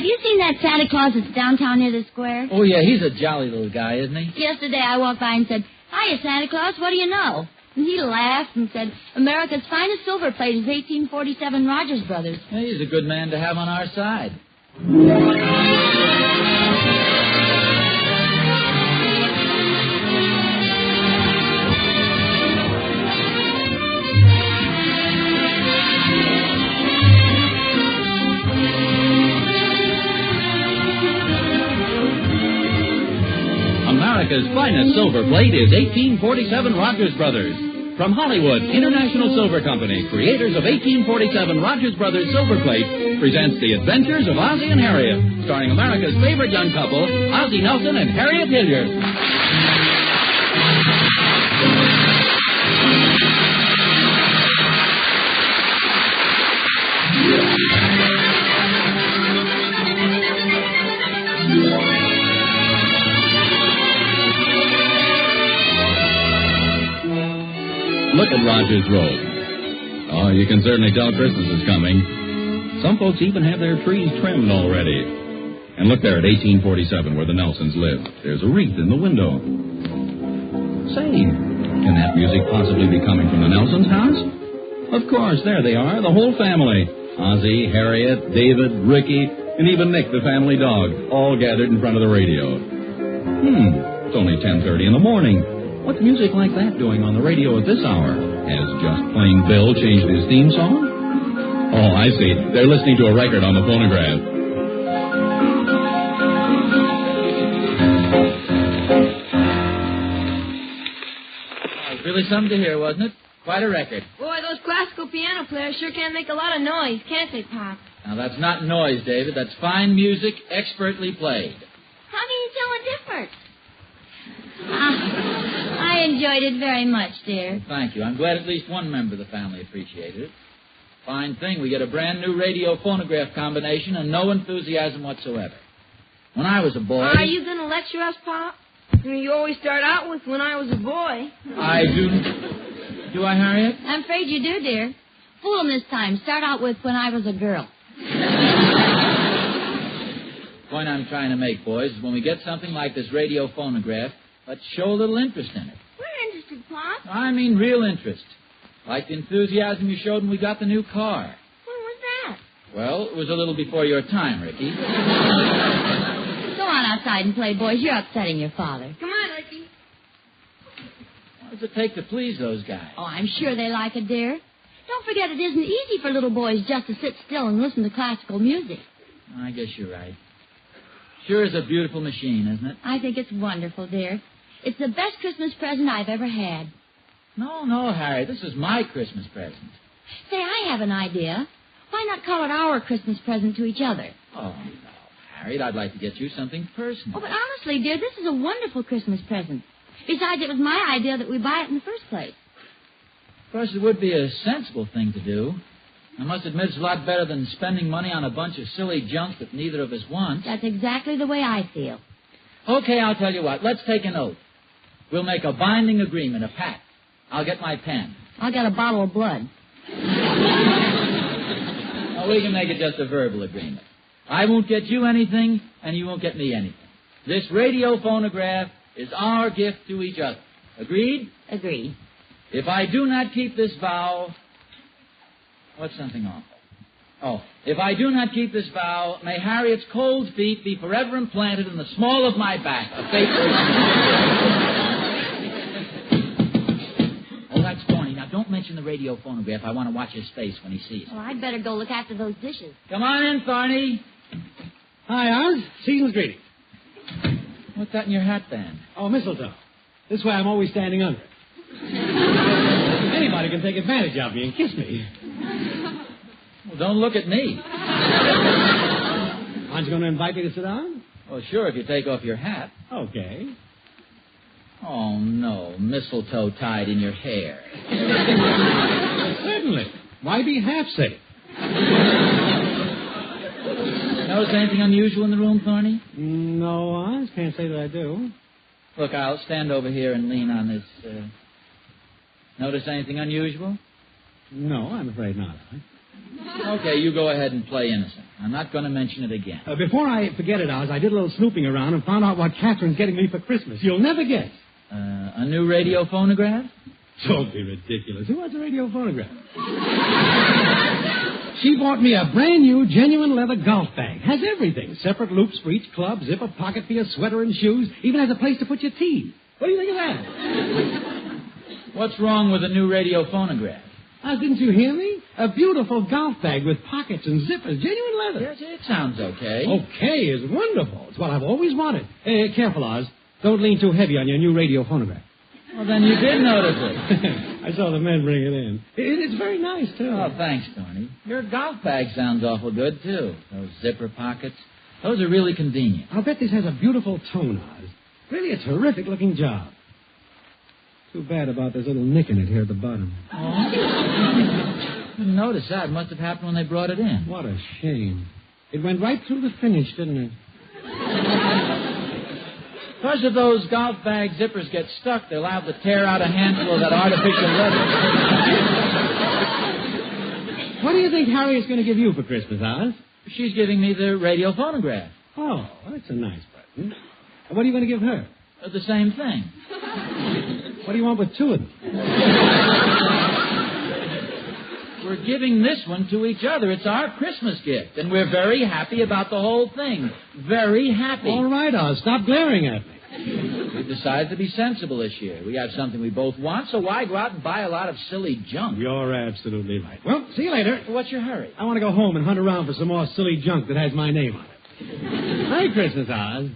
Have you seen that Santa Claus that's downtown near the square? Oh, yeah, he's a jolly little guy, isn't he? Yesterday I walked by and said, "Hiya, Santa Claus, what do you know?" And he laughed and said, "America's finest silver plate is 1847 Rogers Brothers." Yeah, he's a good man to have on our side. America's finest silver plate is 1847 Rogers Brothers. From Hollywood, International Silver Company, creators of 1847 Rogers Brothers Silver Plate, presents The Adventures of Ozzie and Harriett, starring America's favorite young couple, Ozzie Nelson and Harriett Hilliard. Look at Roger's robe. Oh, you can certainly tell Christmas is coming. Some folks even have their trees trimmed already. And look there at 1847 where the Nelsons live. There's a wreath in the window. Say, can that music possibly be coming from the Nelsons' house? Of course, there they are, the whole family. Ozzie, Harriett, David, Ricky, and even Nick, the family dog, all gathered in front of the radio. It's only 10:30 in the morning. What's music like that doing on the radio at this hour? Has Just Plain Bill changed his theme song? Oh, I see. They're listening to a record on the phonograph. Oh, it's really something to hear, wasn't it? Quite a record. Boy, those classical piano players sure can make a lot of noise, can't they, Pop? Now, that's not noise, David. That's fine music, expertly played. How can you tell the difference? I enjoyed it very much, dear. Well, thank you. I'm glad at least one member of the family appreciated it. Fine thing. We get a brand new radio phonograph combination and no enthusiasm whatsoever. When I was a boy... Are you going to lecture us, Pop? You always start out with when I was a boy. I do. Do I, Harriet? I'm afraid you do, dear. Fool 'em this time. Start out with when I was a girl. The point I'm trying to make, boys, is when we get something like this radio phonograph, let's show a little interest in it. We're interested, Pop. I mean real interest. Like the enthusiasm you showed when we got the new car. When was that? Well, it was a little before your time, Ricky. Go on outside and play, boys. You're upsetting your father. Come on, Ricky. What does it take to please those guys? Oh, I'm sure they like it, dear. Don't forget it isn't easy for little boys just to sit still and listen to classical music. I guess you're right. Sure is a beautiful machine, isn't it? I think it's wonderful, dear. It's the best Christmas present I've ever had. No, Harry. This is my Christmas present. Say, I have an idea. Why not call it our Christmas present to each other? Oh, no, Harriet, I'd like to get you something personal. Oh, but honestly, dear, this is a wonderful Christmas present. Besides, it was my idea that we buy it in the first place. Of course, it would be a sensible thing to do. I must admit it's a lot better than spending money on a bunch of silly junk that neither of us wants. That's exactly the way I feel. Okay, I'll tell you what. Let's take an oath. We'll make a binding agreement, a pact. I'll get my pen. I'll get a bottle of blood. Well, we can make it just a verbal agreement. I won't get you anything, and you won't get me anything. This radio phonograph is our gift to each other. Agreed? Agreed. If I do not keep this vow... What's something awful? Oh, if I do not keep this vow, may Harriet's cold feet be forever implanted in the small of my back. A faithful... Oh, that's Thorny. Now, don't mention the radio phonograph. I want to watch his face when he sees it. Well, I'd better go look after those dishes. Come on in, Thorny. Hi, Oz. Season's greetings. What's that in your hat, then? Oh, mistletoe. This way I'm always standing under it. Anybody can take advantage of me and kiss me. Well, don't look at me. Aren't you going to invite me to sit down? Well, sure, if you take off your hat. Okay. Oh, no. Mistletoe tied in your hair. Certainly. Why be half safe? Notice anything unusual in the room, Thorny? No, Oz. Can't say that I do. Look, I'll stand over here and lean on this. Notice anything unusual? No, I'm afraid not. Okay, you go ahead and play innocent. I'm not going to mention it again. Before I forget it, Oz, I did a little snooping around and found out what Catherine's getting me for Christmas. You'll never guess. A new radio phonograph? Don't be ridiculous. Who wants a radio phonograph? She bought me a brand new, genuine leather golf bag. Has everything. Separate loops for each club, zipper pocket for your sweater and shoes, even has a place to put your tea. What do you think of that? What's wrong with a new radio phonograph? Didn't you hear me? A beautiful golf bag with pockets and zippers, genuine leather. Yes, it sounds okay. Okay is wonderful. It's what I've always wanted. Careful, Oz. Don't lean too heavy on your new radio phonograph. Well, then you did notice it. I saw the men bring it in. It's very nice, too. Oh, thanks, Tony. Your golf bag sounds awful good, too. Those zipper pockets. Those are really convenient. I'll bet this has a beautiful tone, Oz. Really a terrific-looking job. Too bad about this little nick in it here at the bottom. Oh? Didn't notice that. It must have happened when they brought it in. What a shame. It went right through the finish, didn't it? Because if those golf bag zippers get stuck, they'll have to tear out a handful of that artificial leather. What do you think Harriet's going to give you for Christmas, Oz? She's giving me the radio phonograph. Oh, that's a nice present. What are you going to give her? The same thing. What do you want with two of them? We're giving this one to each other. It's our Christmas gift, and we're very happy about the whole thing. Very happy. All right, Oz. Stop glaring at me. We've decided to be sensible this year. We have something we both want, so why go out and buy a lot of silly junk? You're absolutely right. Well, see you later. What's your hurry? I want to go home and hunt around for some more silly junk that has my name on it. Merry Christmas, Oz.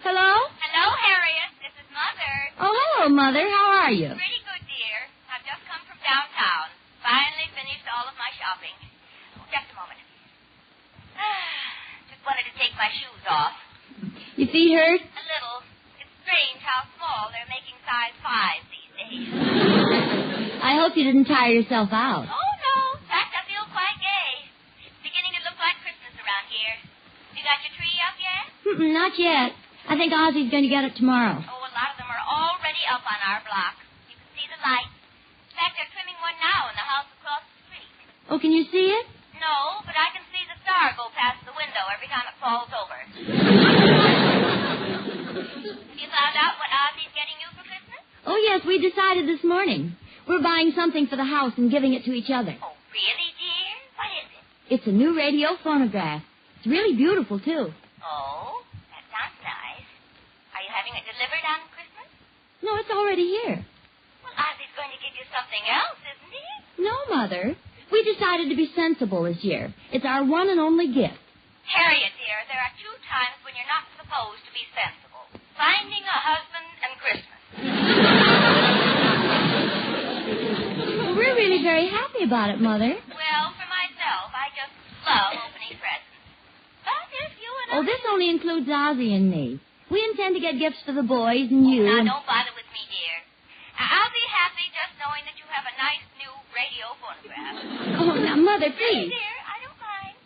Hello? Hello, Harriet. This is Mother. Oh, hello, Mother. How are you? Pretty good, dear. I've just come from downtown. Finally finished all of my shopping. Oh, just a moment. Just wanted to take my shoes off. Your feet hurt? A little. It's strange how small they're making size 5 these days. I hope you didn't tire yourself out. Oh, no. In fact, I feel quite gay. It's beginning to look like Christmas around here. You got your tree up yet? Not yet. I think Ozzie's going to get it tomorrow. Oh, a lot of them are already up on our block. You can see the lights. In fact, they're trimming one now in the house across the street. Oh, can you see it? No, but I can see the star go past the window every time it falls over. Have you found out what Ozzie's getting you for Christmas? Oh, yes, we decided this morning. We're buying something for the house and giving it to each other. Oh, really, dear? What is it? It's a new radio phonograph. It's really beautiful, too. Oh, that sounds nice. Are you having it delivered on Christmas? No, it's already here. Well, Ozzie's going to give you something else, isn't he? No, Mother. We decided to be sensible this year. It's our one and only gift. Harriet, dear, there are 2 times when you're not supposed to be sensible. Finding a husband and Christmas. Well, we're really very happy about it, Mother. Well, for myself, I just love opening presents. But if you and Oh, this only includes Ozzie and me. We intend to get gifts for the boys and you. Now, and... don't bother with me, dear. I'll be happy just knowing that you have a nice new radio phonograph. Oh, now, Mother, Really, please. dear, I don't mind.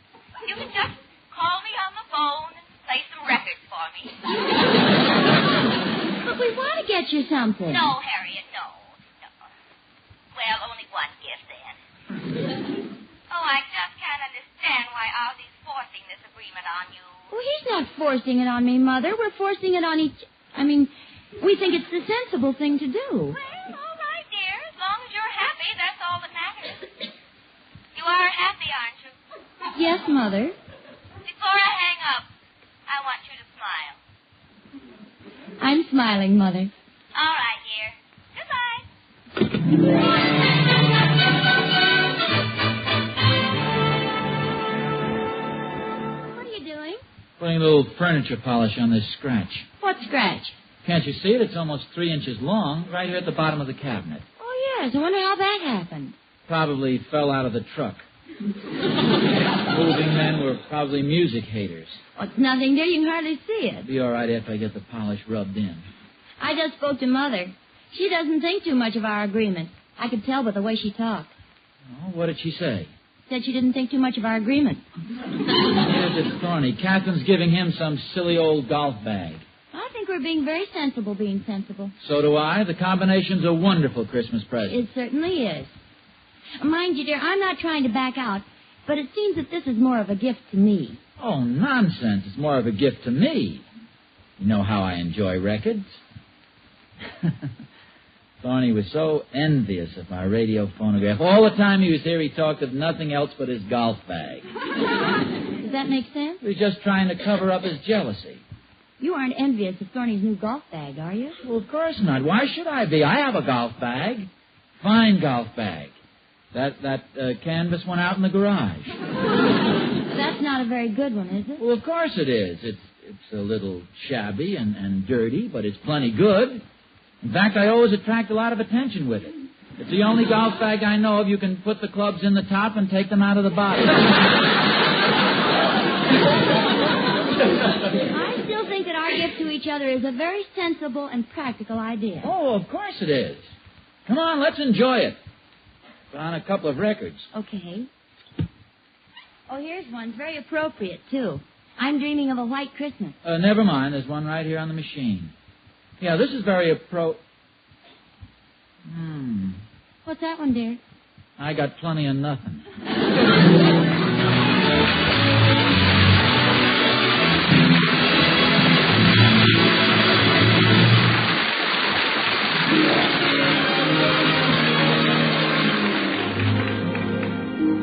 You can just call me on the phone and play some records for me. But we want to get you something. No, Harriet, no. Well, only one gift, then. Oh, I just can't understand why Ozzie's forcing this agreement on you. Well, he's not forcing it on me, Mother. We're forcing it on each... we think it's the sensible thing to do. Well, all right, dear. As long as you're happy, that's all that matters. You are happy, aren't you? Yes, Mother. Before I hang up, I want you to smile. I'm smiling, Mother. All right, dear. Goodbye. What are you doing? Putting a little furniture polish on this scratch. What scratch? Can't you see it? It's almost 3 inches long, right here at the bottom of the cabinet. Oh, yes. I wonder how that happened. Probably fell out of the truck. Moving men were probably music haters. Well, it's nothing there. You can hardly see it. It'll be all right after I get the polish rubbed in. I just spoke to Mother. She doesn't think too much of our agreement. I could tell by the way she talked. Oh, what did she say? said she didn't think too much of our agreement. Yes, it's Thorny. Catherine's giving him some silly old golf bag. I think we're being very sensible being sensible. So do I. The combination's a wonderful Christmas present. It certainly is. Mind you, dear, I'm not trying to back out, but it seems that this is more of a gift to me. Oh, nonsense. It's more of a gift to me. You know how I enjoy records. Thorny was so envious of my radio phonograph. All the time he was here, he talked of nothing else but his golf bag. Does that make sense? He was just trying to cover up his jealousy. You aren't envious of Thorny's new golf bag, are you? Well, of course not. Why should I be? I have a golf bag. Fine golf bag. That canvas one out in the garage. That's not a very good one, is it? Well, of course it is. It's a little shabby and dirty, but it's plenty good. In fact, I always attract a lot of attention with it. It's the only golf bag I know of you can put the clubs in the top and take them out of the bottom. I still think that our gift to each other is a very sensible and practical idea. Oh, of course it is. Come on, let's enjoy it. Put on a couple of records. Okay. Oh, here's one. It's very appropriate, too. I'm dreaming of a white Christmas. Never mind. There's one right here on the machine. Yeah, this is very What's that one, dear? I got plenty of nothing.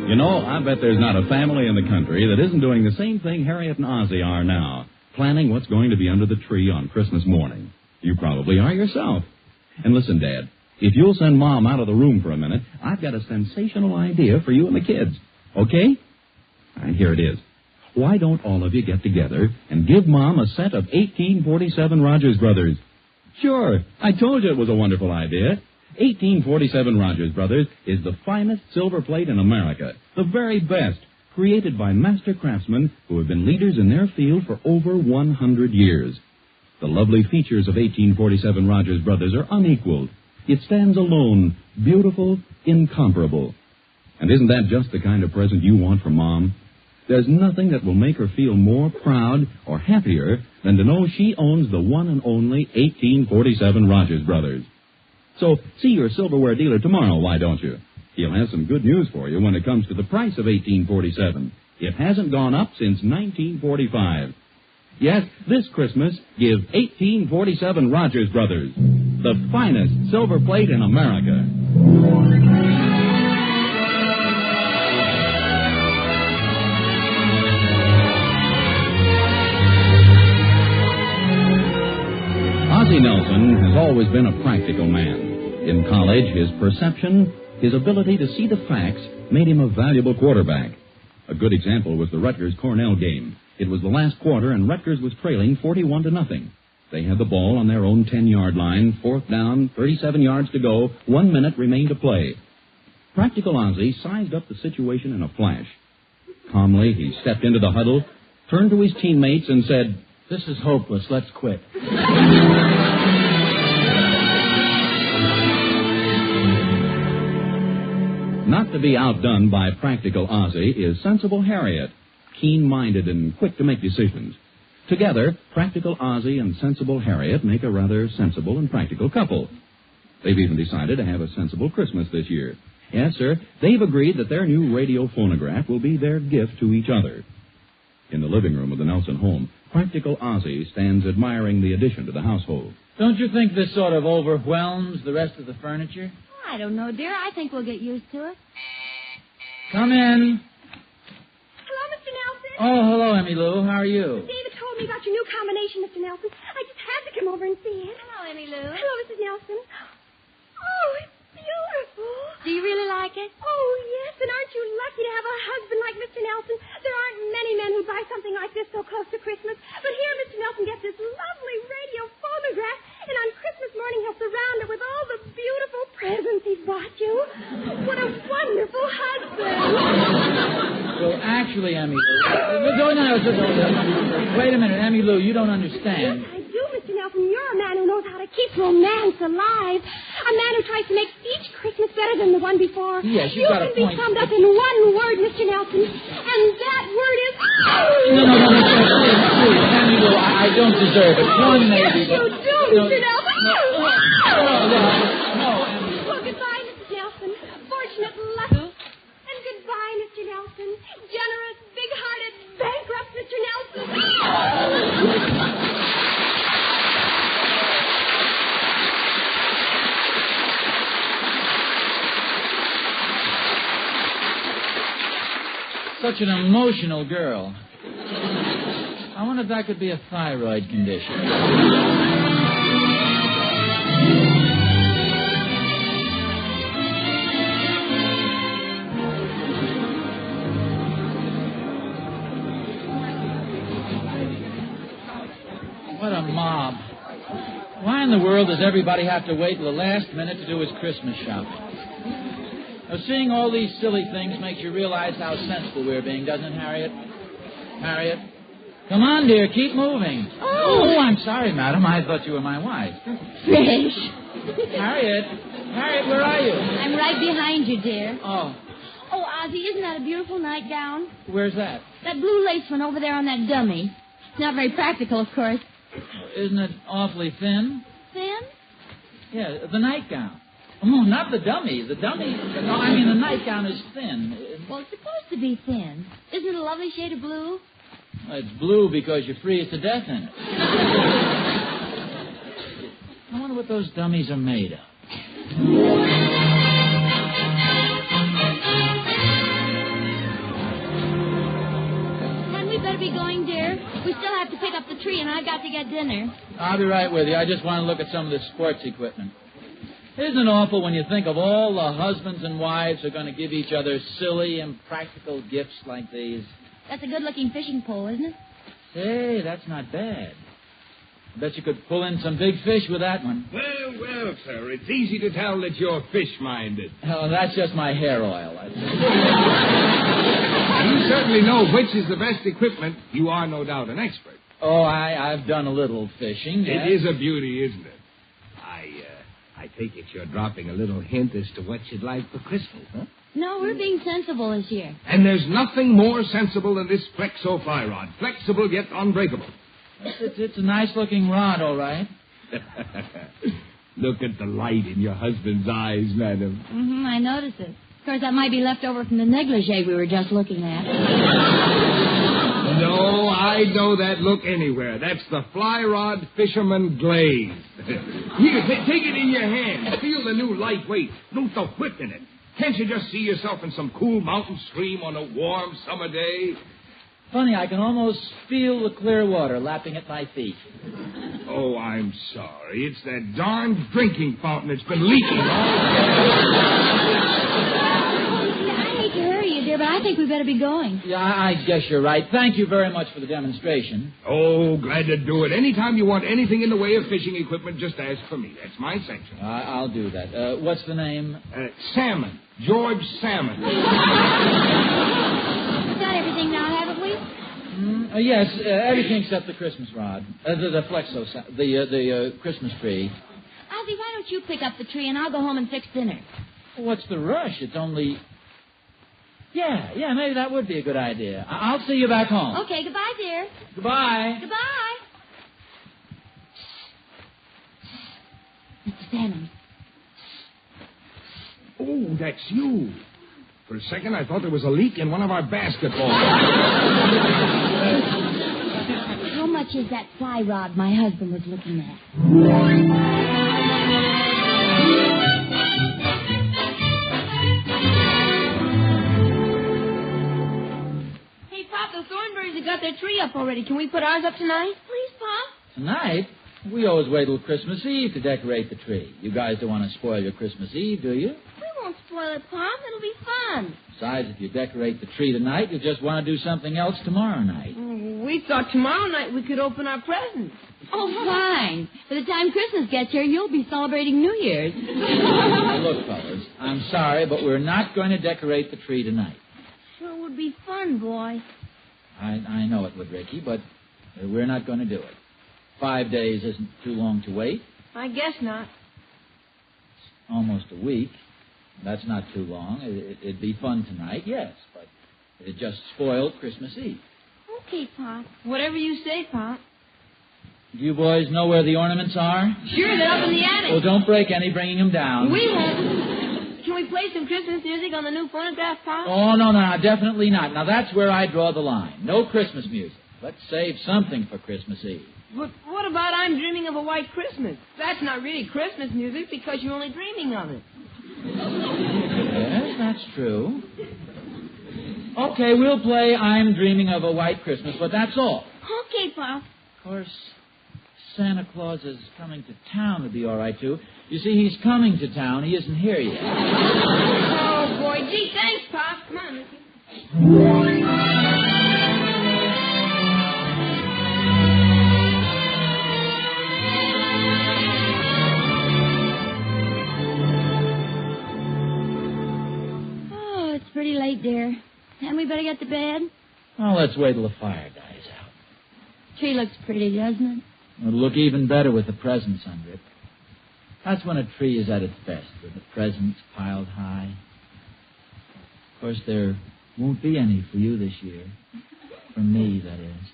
You know, I bet there's not a family in the country that isn't doing the same thing Harriett and Ozzie are now, planning what's going to be under the tree on Christmas morning. You probably are yourself. And listen, Dad, if you'll send Mom out of the room for a minute, I've got a sensational idea for you and the kids. Okay? All right, here it is. Why don't all of you get together and give Mom a set of 1847 Rogers Brothers? Sure, I told you it was a wonderful idea. 1847 Rogers Brothers is the finest silver plate in America, the very best, created by master craftsmen who have been leaders in their field for over 100 years. The lovely features of 1847 Rogers Brothers are unequaled. It stands alone, beautiful, incomparable. And isn't that just the kind of present you want for Mom? There's nothing that will make her feel more proud or happier than to know she owns the one and only 1847 Rogers Brothers. So see your silverware dealer tomorrow, why don't you? He'll have some good news for you when it comes to the price of 1847. It hasn't gone up since 1945. Yes, this Christmas, give 1847 Rogers Brothers, the finest silver plate in America. Ozzie Nelson has always been a practical man. In college, his perception, his ability to see the facts, made him a valuable quarterback. A good example was the Rutgers-Cornell game. It was the last quarter, and Rutgers was trailing 41-0. They had the ball on their own 10-yard line, fourth down, 37 yards to go, 1 minute remained to play. Practical Ozzie sized up the situation in a flash. Calmly, he stepped into the huddle, turned to his teammates, and said, "This is hopeless. Let's quit." Not to be outdone by practical Ozzie is sensible Harriett, keen-minded and quick to make decisions. Together, practical Ozzie and sensible Harriett make a rather sensible and practical couple. They've even decided to have a sensible Christmas this year. Yes, sir, they've agreed that their new radio phonograph will be their gift to each other. In the living room of the Nelson home, practical Ozzie stands admiring the addition to the household. Don't you think this sort of overwhelms the rest of the furniture? I don't know, dear. I think we'll get used to it. Come in. Hello, Mr. Nelson. Oh, hello, Emmy Lou. How are you? David told me about your new combination, Mr. Nelson. I just had to come over and see it. Hello, Emmy Lou. Hello, Mrs. Nelson. Oh, it's beautiful. Do you really like it? Oh, yes, and aren't you lucky to have a husband like Mr. Nelson? There aren't many men who buy something like this so close to Christmas. But here Mr. Nelson gets this lovely radio phonograph, and on Christmas morning he'll surround it with all the beautiful presents he's bought you. What a wonderful husband. Well, actually, Emmy Lou... Wait a minute, Emmy Lou, you don't understand. Yes, I do, Mr. Nelson. You're a man who knows how to keep romance alive. I A man who tries to make each Christmas better than the one before. Yes, you've got a You point. can be summed up in one word, Mr. Nelson, and that word is... No, please, Annie Lou, I don't deserve it. One maybe, Yes, you do, Mr. Nelson. No, Annie. Well, goodbye, Mrs. Nelson. Fortunate luck. And goodbye, Mr. Nelson. Generous, big-hearted, bankrupt Mr. Nelson. Such an emotional girl. I wonder if that could be a thyroid condition. What a mob. Why in the world does everybody have to wait till the last minute to do his Christmas shopping? Now, seeing all these silly things makes you realize how sensible we're being, doesn't it, Harriet? Harriet? Come on, dear, keep moving. Oh, I'm sorry, madam. I thought you were my wife. Fresh. Harriet? Harriet, where are you? I'm right behind you, dear. Oh, Oh, Ozzie, isn't that a beautiful nightgown? where's that? That blue lace one over there on that dummy. It's not very practical, of course. Isn't it awfully thin? Thin? Yeah, the nightgown. Oh, not the dummy. The dummy... No, I mean the nightgown is thin. Well, it's supposed to be thin. Isn't it a lovely shade of blue? Well, it's blue because you freeze to death in it. I wonder what those dummies are made of. Hadn't we better be going, dear? We still have to pick up the tree, and I've got to get dinner. I'll be right with you. I just want to look at some of this sports equipment. Isn't it awful when you think of all the husbands and wives who are going to give each other silly, impractical gifts like these? That's a good-looking fishing pole, isn't it? Hey, that's not bad. I bet you could pull in some big fish with that one. Well, sir, it's easy to tell that you're fish-minded. Oh, that's just my hair oil. You certainly know which is the best equipment. You are no doubt an expert. Oh, I've done a little fishing. Yes. It is a beauty, isn't it? I take it you're dropping a little hint as to what you'd like for Christmas, huh? No, we're being sensible this year. And there's nothing more sensible than this Flexo fly rod. Flexible yet unbreakable. It's a nice-looking rod, all right. Look at the light in your husband's eyes, madam. Mm-hmm, I noticed it. Of course, that might be left over from the negligee we were just looking at. No, I know that look anywhere. That's the fly rod fisherman glaze. Here, take it in your hand. Feel the new lightweight. Note the whip in it. Can't you just see yourself in some cool mountain stream on a warm summer day? Funny, I can almost feel the clear water lapping at my feet. Oh, I'm sorry. It's that darned drinking fountain that's been leaking. I hate to hurry you, dear, but I think we better be going. Yeah, I guess you're right. Thank you very much for the demonstration. Oh, glad to do it. Anytime you want anything in the way of fishing equipment, just ask for me. That's my sanction. I'll do that. What's the name? Salmon. George Salmon. Got everything now, haven't we? Yes, everything except the Christmas rod. The Flexo, the Christmas tree. Ozzie, why don't you pick up the tree and I'll go home and fix dinner? What's the rush? It's only... Yeah, maybe that would be a good idea. I'll see you back home. Okay, goodbye, dear. Goodbye. Goodbye. Mr. Salmon. Oh, that's you. For a second, I thought there was a leak in one of our basketballs. How much is that fly rod my husband was looking at? Hey, Pop, the Thornberrys have got their tree up already. Can we put ours up tonight? Please, Pop. Tonight? We always wait till Christmas Eve to decorate the tree. You guys don't want to spoil your Christmas Eve, do you? We won't spoil it, Pop. It'll be fun. Besides, if you decorate the tree tonight, you just want to do something else tomorrow night. We thought tomorrow night we could open our presents. Oh, fine. By the time Christmas gets here, you'll be celebrating New Year's. Now, look, fellas, I'm sorry, but we're not going to decorate the tree tonight. Sure would be fun, boy. I know it would, Ricky, but we're not going to do it. 5 days isn't too long to wait. I guess not. almost a week. That's not too long. It'd be fun tonight, yes, but it just spoiled Christmas Eve. Okay, Pop. Whatever you say, Pop. Do you boys know where the ornaments are? Sure, they're up in the attic. Well, don't break any bringing them down. We won't. Can we play some Christmas music on the new phonograph, Pop? Oh, no, definitely not. Now, that's where I draw the line. No Christmas music. Let's save something for Christmas Eve. But what about I'm Dreaming of a White Christmas? That's not really Christmas music because you're only dreaming of it. Yes, that's true. Okay, we'll play I'm Dreaming of a White Christmas, but that's all. Okay, Pop. Of course, Santa Claus is coming to town would be all right, too. You see, he's coming to town. He isn't here yet. Oh, boy. Gee, thanks, Pop. Come on, Mickey. Oh, it's pretty late, dear. Hadn't we better get to bed? Well, let's wait till the fire dies out. Tree looks pretty, doesn't it? It'll look even better with the presents under it. That's when a tree is at its best, with the presents piled high. Of course, there won't be any for you this year. For me, that is.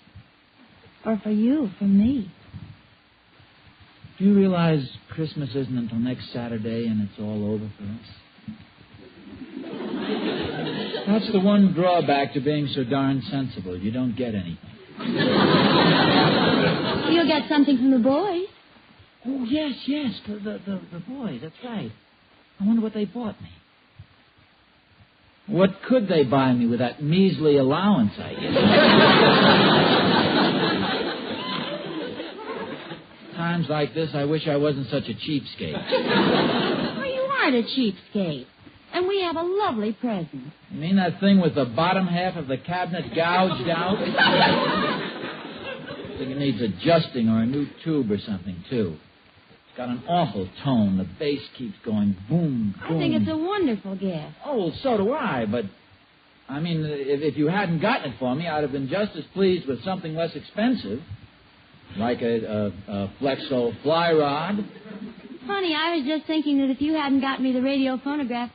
Or for you, for me. Do you realize Christmas isn't until next Saturday and it's all over for us? That's the one drawback to being so darn sensible. You don't get anything. You'll get something from the boys. Oh, yes, the boys, that's right. I wonder what they bought me. What could they buy me with that measly allowance, I guess? Times like this, I wish I wasn't such a cheapskate. Well, you aren't a cheapskate. And we have a lovely present. You mean that thing with the bottom half of the cabinet gouged out? I think it needs adjusting or a new tube or something, too. It's got an awful tone. The bass keeps going boom, boom. I think it's a wonderful gift. Oh, well, so do I, but, I mean, if you hadn't gotten it for me, I'd have been just as pleased with something less expensive, like a Flexo fly rod. Funny, I was just thinking that if you hadn't gotten me the radio phonograph,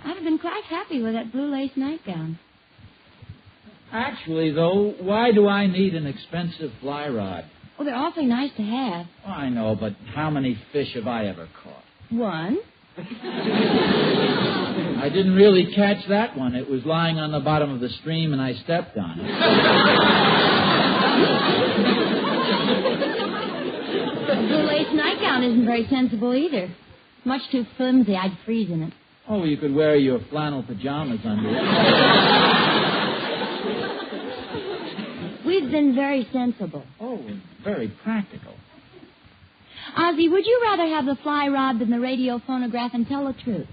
I'd have been quite happy with that blue lace nightgown. Actually, though, why do I need an expensive fly rod? Oh, they're awfully nice to have. Oh, I know, but how many fish have I ever caught? One. I didn't really catch that one. It was lying on the bottom of the stream, and I stepped on it. The blue lace nightgown isn't very sensible either. Much too flimsy. I'd freeze in it. Oh, you could wear your flannel pajamas under it. We've been very sensible. Oh, very practical. Ozzie, would you rather have the fly rod than the radio phonograph, and tell the truth?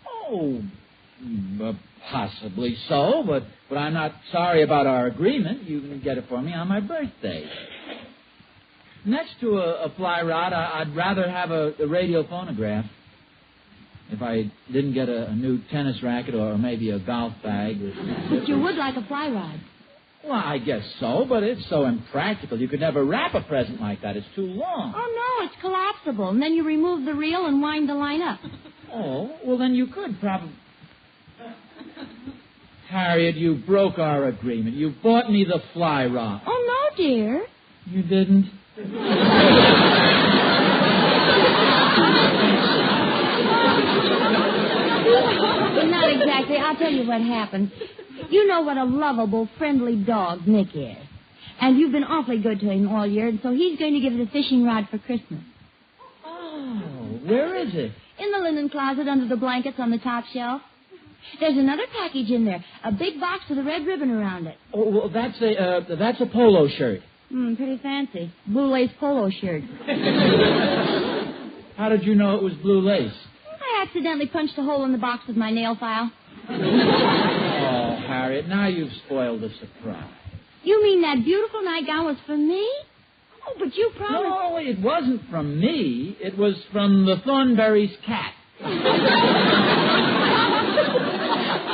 Oh, possibly so, but I'm not sorry about our agreement. You can get it for me on my birthday. Next to a fly rod, I'd rather have a radio phonograph. If I didn't get a new tennis racket or maybe a golf bag. But you would like a fly rod. Well, I guess so, but it's so impractical. You could never wrap a present like that. It's too long. Oh, no, it's collapsible. And then you remove the reel and wind the line up. Oh, well, then you could probably... Harriet, you broke our agreement. You bought me the fly rod. Oh, no, dear. You didn't? Not exactly. I'll tell you what happened. You know what a lovable, friendly dog Nick is. And you've been awfully good to him all year, and so he's going to give us a fishing rod for Christmas. Oh, where is it? In the linen closet under the blankets on the top shelf. There's another package in there, a big box with a red ribbon around it. Oh, well, that's a polo shirt. Pretty fancy. Blue lace polo shirt. How did you know it was blue lace? I accidentally punched a hole in the box with my nail file. Oh, Harriet, now you've spoiled the surprise. You mean that beautiful nightgown was for me? Oh, but you promised... No, it wasn't from me. It was from the Thornberry's cat.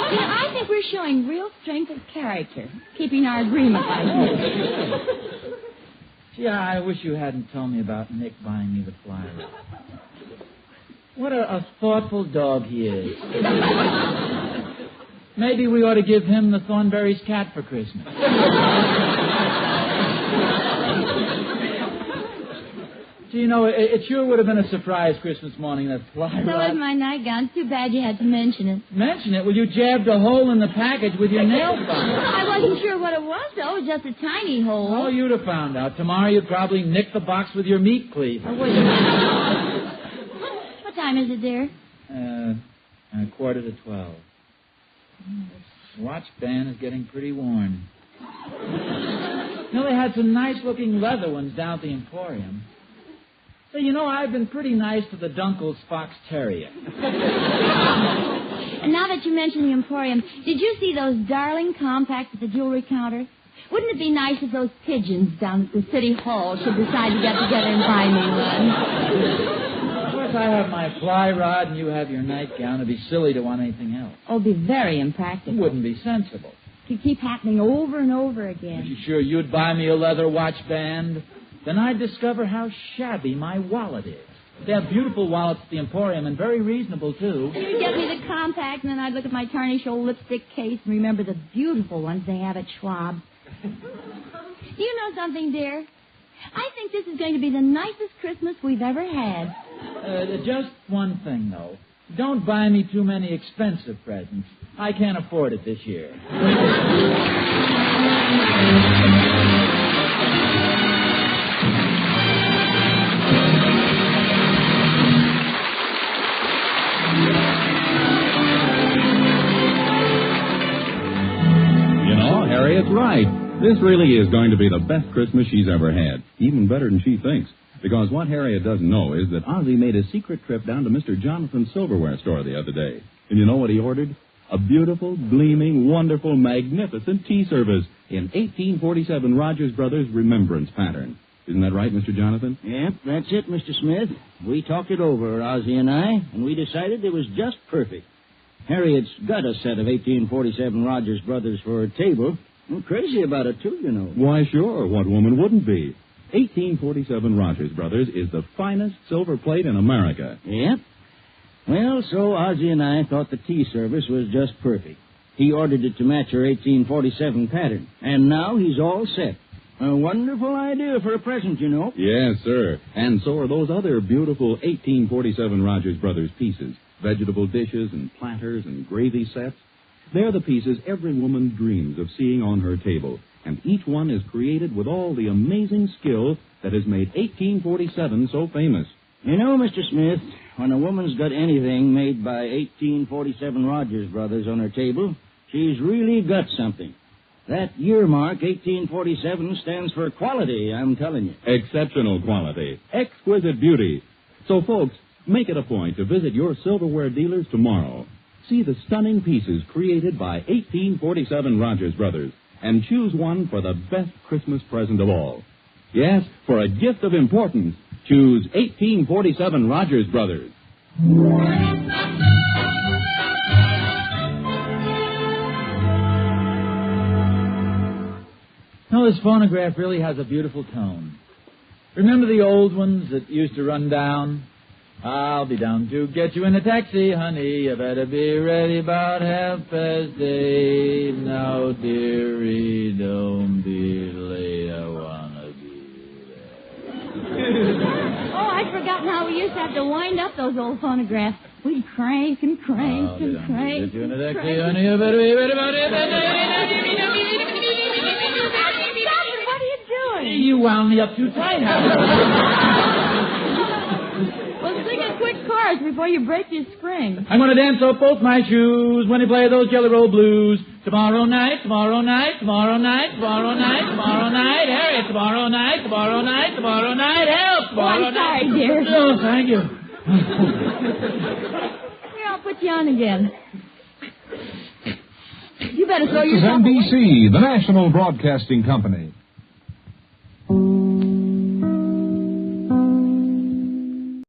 I think we're showing real strength of character, keeping our agreement like this. Gee, I wish you hadn't told me about Nick buying me the fly rod. What a thoughtful dog he is. Maybe we ought to give him the Thornberry's cat for Christmas. So, you know, it sure would have been a surprise Christmas morning, that fly So rod. is my nightgown. Too bad you had to mention it. Mention it? Well, you jabbed a hole in the package with your nail file. I wasn't sure what it was, though. Just a tiny hole. Oh, you'd have found out. Tomorrow you'd probably nick the box with your meat cleaver. What time is it, dear? 11:45. This watch band is getting pretty worn. You know, they had some nice-looking leather ones down at the Emporium. So, you know, I've been pretty nice to the Dunkle's Fox Terrier. And now that you mention the Emporium, did you see those darling compacts at the jewelry counter? Wouldn't it be nice if those pigeons down at the City Hall should decide to get together and buy me one? Of course, I have my fly rod and you have your nightgown. It'd be silly to want anything else. Oh, it'd be very impractical. It wouldn't be sensible. It could keep happening over and over again. Are you sure you'd buy me a leather watch band? Then I'd discover how shabby my wallet is. They have beautiful wallets at the Emporium, and very reasonable, too. You'd get me the compact, and then I'd look at my tarnished old lipstick case and remember the beautiful ones they have at Schwab. You know something, dear? I think this is going to be the nicest Christmas we've ever had. Just one thing, though. Don't buy me too many expensive presents. I can't afford it this year. Harriet's right. This really is going to be the best Christmas she's ever had. Even better than she thinks. Because what Harriet doesn't know is that Ozzie made a secret trip down to Mr. Jonathan's silverware store the other day. And you know what he ordered? A beautiful, gleaming, wonderful, magnificent tea service in 1847 Rogers Brothers remembrance pattern. Isn't that right, Mr. Jonathan? Yep, that's it, Mr. Smith. We talked it over, Ozzie and I, and we decided it was just perfect. Harriet's got a set of 1847 Rogers Brothers for her table. I'm crazy about it, too, you know. Why, sure. What woman wouldn't be? 1847 Rogers Brothers is the finest silver plate in America. Yep. Well, so Ozzie and I thought the tea service was just perfect. He ordered it to match her 1847 pattern. And now he's all set. A wonderful idea for a present, you know. Yes, sir. And so are those other beautiful 1847 Rogers Brothers pieces. Vegetable dishes and platters and gravy sets. They're the pieces every woman dreams of seeing on her table, and each one is created with all the amazing skill that has made 1847 so famous. You know, Mr. Smith, when a woman's got anything made by 1847 Rogers Brothers on her table, she's really got something. That year mark, 1847, stands for quality, I'm telling you. Exceptional quality. Exquisite beauty. So, folks, make it a point to visit your silverware dealers tomorrow. See the stunning pieces created by 1847 Rogers Brothers and choose one for the best Christmas present of all. Yes, for a gift of importance, choose 1847 Rogers Brothers. No, this phonograph really has a beautiful tone. Remember the old ones that used to run down? I'll be down to get you in a taxi, honey. You better be ready about 8:30. Now, dearie, don't be late. I wanna be there. Oh, I'd forgotten how we used to have to wind up those old phonographs. We'd crank and crank I'll be and down crank. to get you in a taxi, crank. honey. You better be ready about 8:30. What are you doing? You wound me up too tight, Harriett. Well, sing a quick chorus before you break your spring. I'm going to dance off both my shoes when you play those Jelly Roll Blues. Tomorrow night, tomorrow night, tomorrow night, tomorrow night, tomorrow night, Harriet, tomorrow night, tomorrow night, tomorrow night, help, tomorrow night. I'm sorry, dear. Oh, thank you. Here, I'll put you on again. You better throw This is yourself NBC, the national broadcasting company.